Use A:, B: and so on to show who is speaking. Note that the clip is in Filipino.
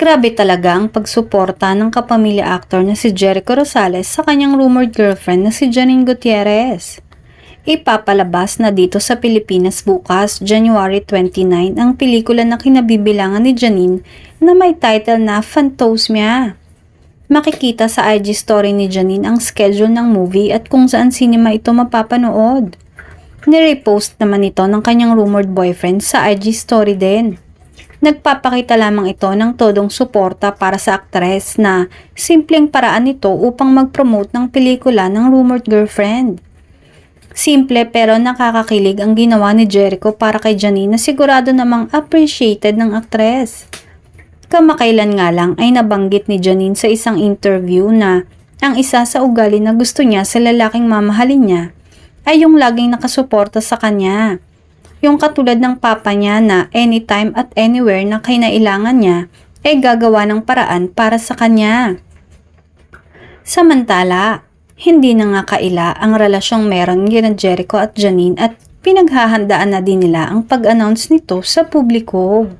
A: Grabe talaga ang pagsuporta ng kapamilya actor na si Jericho Rosales sa kanyang rumored girlfriend na si Janine Gutierrez. Ipapalabas na dito sa Pilipinas bukas, January 29, ang pelikula na kinabibilangan ni Janine na may title na Phantosmia. Makikita sa IG story ni Janine ang schedule ng movie at kung saan cinema ito mapapanood. Nirepost naman ito ng kanyang rumored boyfriend sa IG story din. Nagpapakita lamang ito ng todong suporta para sa aktres na simpleng paraan nito upang mag-promote ng pelikula ng rumored girlfriend. Simple pero nakakakilig ang ginawa ni Jericho para kay Janine na sigurado namang appreciated ng aktres. Kamakailan nga lang ay nabanggit ni Janine sa isang interview na ang isa sa ugali na gusto niya sa lalaking mamahalin niya ay yung laging nakasuporta sa kanya. Yung katulad ng papa niya na anytime at anywhere na kinailangan niya ay gagawa ng paraan para sa kanya. Samantala, hindi na nga kaila ang relasyong meron gina Jericho at Janine at pinaghahandaan na din nila ang pag-announce nito sa publiko.